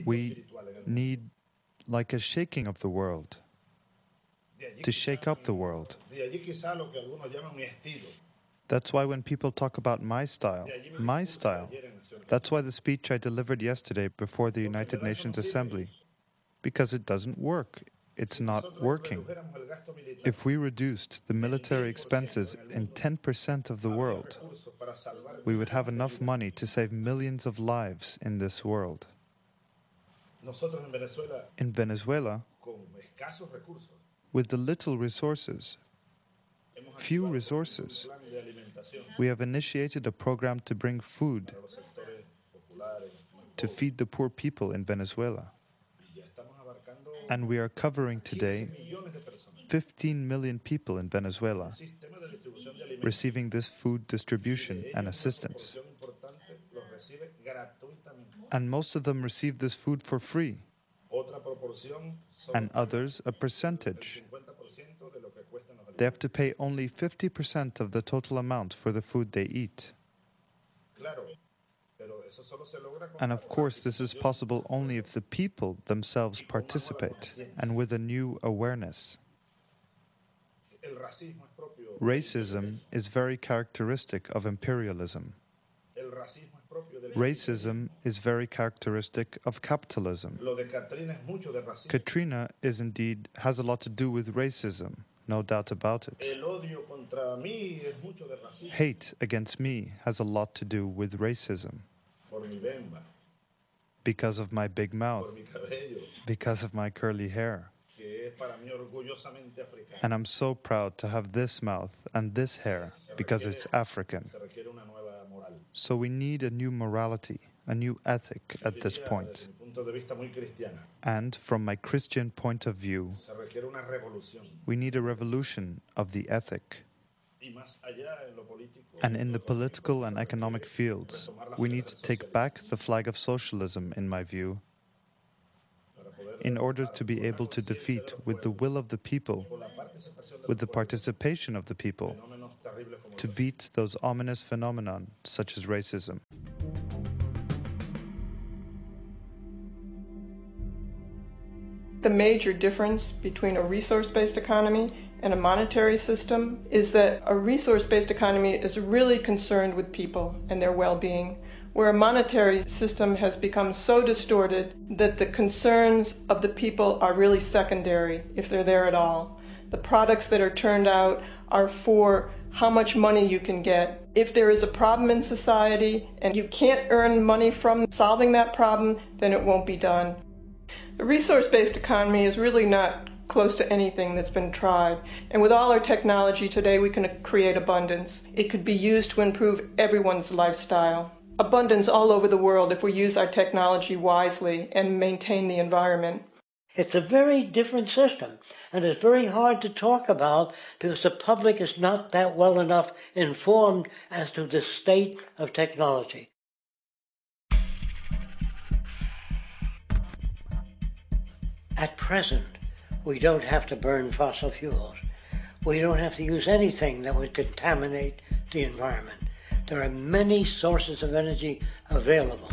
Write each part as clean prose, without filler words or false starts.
We need like a shaking of the world, to shake up the world. That's why when people talk about my style, that's why the speech I delivered yesterday before the United Nations Assembly, because it doesn't work. It's not working. If we reduced the military expenses in 10% of the world, we would have enough money to save millions of lives in this world. In Venezuela, with the little resources, few resources, we have initiated a program to bring food to feed the poor people in Venezuela. And we are covering today 15 million people in Venezuela receiving this food distribution and assistance. And most of them receive this food for free, and others a percentage. They have to pay only 50% of the total amount for the food they eat. And of course, this is possible only if the people themselves participate and with a new awareness. Racism is very characteristic of imperialism. Racism is very characteristic of capitalism. Katrina has a lot to do with racism, no doubt about it. Hate against me has a lot to do with racism. Because of my big mouth, because of my curly hair. And I'm so proud to have this mouth and this hair because it's African. So we need a new morality, a new ethic at this point. And from my Christian point of view, we need a revolution of the ethic. And in the political and economic fields, we need to take back the flag of socialism, in my view, in order to be able to defeat, with the will of the people, with the participation of the people, to beat those ominous phenomena such as racism. The major difference between a resource-based economy and a monetary system is that a resource-based economy is really concerned with people and their well-being, where a monetary system has become so distorted that the concerns of the people are really secondary, if they're there at all. The products that are turned out are for how much money you can get. If there is a problem in society and you can't earn money from solving that problem, then it won't be done. The resource-based economy is really not close to anything that's been tried. And with all our technology today, we can create abundance. It could be used to improve everyone's lifestyle. Abundance all over the world if we use our technology wisely and maintain the environment. It's a very different system, and it's very hard to talk about because the public is not that well enough informed as to the state of technology. At present, we don't have to burn fossil fuels. We don't have to use anything that would contaminate the environment. There are many sources of energy available.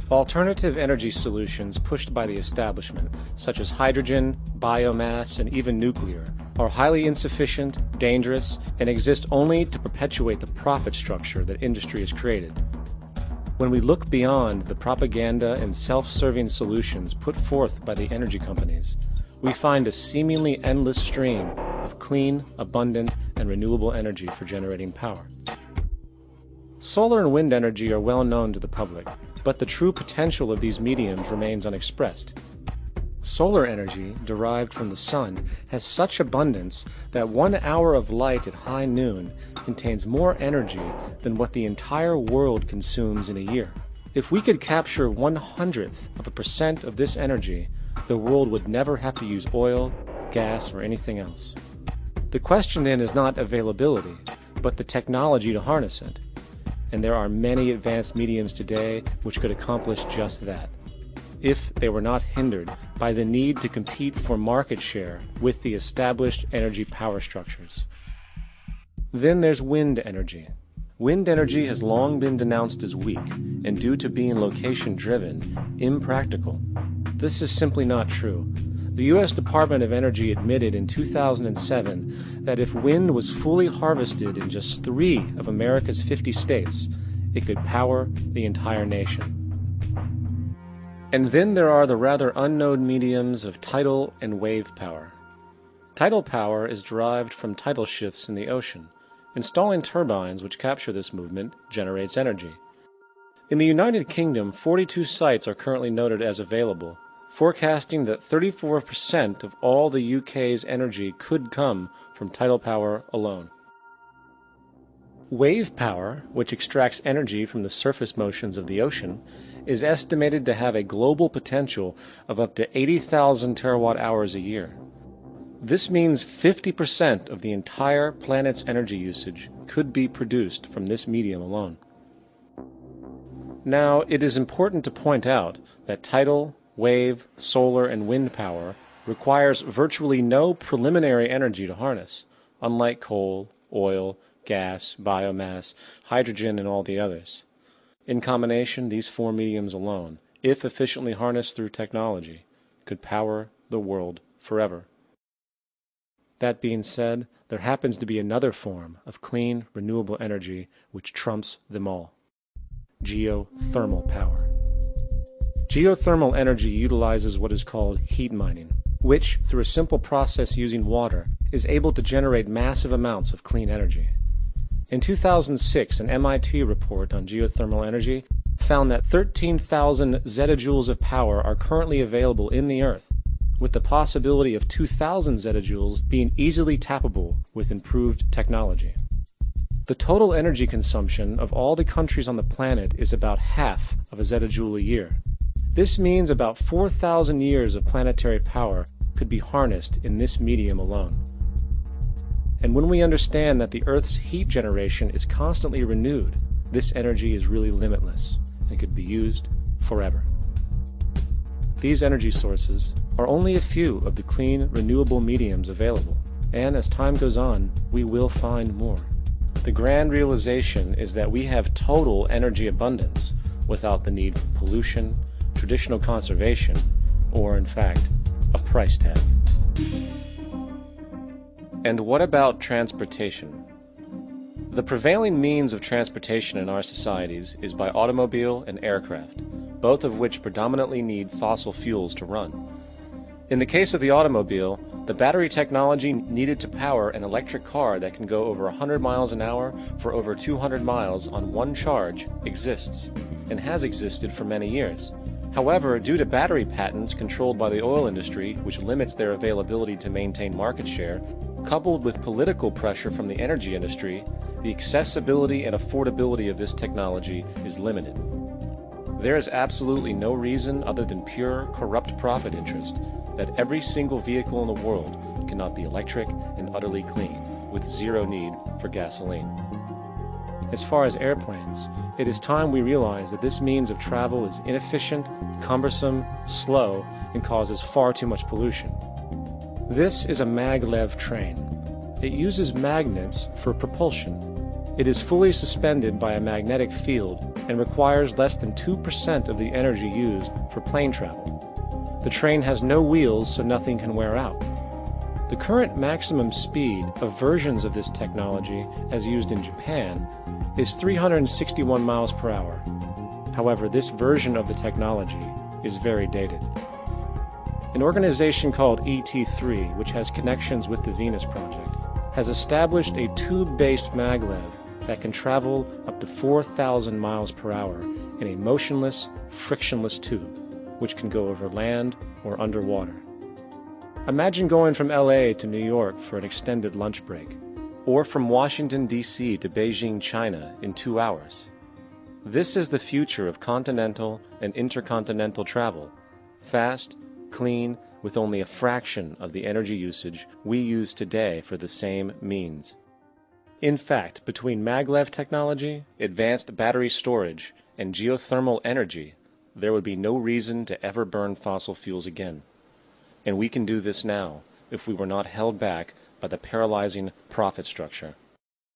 Alternative energy solutions pushed by the establishment, such as hydrogen, biomass, and even nuclear, are highly insufficient, dangerous, and exist only to perpetuate the profit structure that industry has created. When we look beyond the propaganda and self-serving solutions put forth by the energy companies, we find a seemingly endless stream of clean, abundant, and renewable energy for generating power. Solar and wind energy are well known to the public, but the true potential of these mediums remains unexpressed. Solar energy, derived from the sun, has such abundance that 1 hour of light at high noon contains more energy than what the entire world consumes in a year. If we could capture 1/100% of this energy, the world would never have to use oil, gas, or anything else. The question then is not availability, but the technology to harness it. And there are many advanced mediums today which could accomplish just that, if they were not hindered by the need to compete for market share with the established energy power structures. Then there's wind energy. wind energy has long been denounced as weak and, due to being location-driven, impractical. This is simply not true. The U.S. Department of Energy admitted in 2007 that if wind was fully harvested in just 3 of America's 50 states, it could power the entire nation. And then there are the rather unknown mediums of tidal and wave power. Tidal power is derived from tidal shifts in the ocean. Installing turbines which capture this movement generates energy. In the United Kingdom, 42 sites are currently noted as available, forecasting that 34% of all the UK's energy could come from tidal power alone. Wave power, which extracts energy from the surface motions of the ocean, is estimated to have a global potential of up to 80,000 terawatt-hours a year. This means 50% of the entire planet's energy usage could be produced from this medium alone. Now, it is important to point out that tidal, wave, solar, and wind power requires virtually no preliminary energy to harness, unlike coal, oil, gas, biomass, hydrogen, and all the others. In combination, these 4 mediums alone, if efficiently harnessed through technology, could power the world forever. That being said, there happens to be another form of clean, renewable energy which trumps them all: geothermal power. Geothermal energy utilizes what is called heat mining, which, through a simple process using water, is able to generate massive amounts of clean energy. In 2006, an MIT report on geothermal energy found that 13,000 zettajoules of power are currently available in the Earth, with the possibility of 2,000 zettajoules being easily tappable with improved technology. The total energy consumption of all the countries on the planet is about half of a zettajoule a year. This means about 4,000 years of planetary power could be harnessed in this medium alone. And when we understand that the Earth's heat generation is constantly renewed, this energy is really limitless and could be used forever. These energy sources are only a few of the clean, renewable mediums available, and as time goes on, we will find more. The grand realization is that we have total energy abundance without the need for pollution, traditional conservation, or in fact, a price tag. And what about transportation? The prevailing means of transportation in our societies is by automobile and aircraft, both of which predominantly need fossil fuels to run. In the case of the automobile, the battery technology needed to power an electric car that can go over 100 miles an hour for over 200 miles on one charge exists, and has existed for many years. However, due to battery patents controlled by the oil industry, which limits their availability to maintain market share, coupled with political pressure from the energy industry, the accessibility and affordability of this technology is limited. There is absolutely no reason other than pure, corrupt profit interest that every single vehicle in the world cannot be electric and utterly clean, with zero need for gasoline. As far as airplanes, it is time we realize that this means of travel is inefficient, cumbersome, slow, and causes far too much pollution. This is a maglev train. It uses magnets for propulsion. It is fully suspended by a magnetic field and requires less than 2% of the energy used for plane travel. The train has no wheels, so nothing can wear out. The current maximum speed of versions of this technology, as used in Japan, is 361 miles per hour. However, this version of the technology is very dated. An organization called ET3, which has connections with the Venus Project, has established a tube-based maglev that can travel up to 4,000 miles per hour in a motionless, frictionless tube, which can go over land or underwater. Imagine going from LA to New York for an extended lunch break, or from Washington, D.C. to Beijing, China in 2 hours. This is the future of continental and intercontinental travel: fast, clean, with only a fraction of the energy usage we use today for the same means. In fact, between maglev technology, advanced battery storage, and geothermal energy, there would be no reason to ever burn fossil fuels again. And we can do this now if we were not held back by the paralyzing profit structure.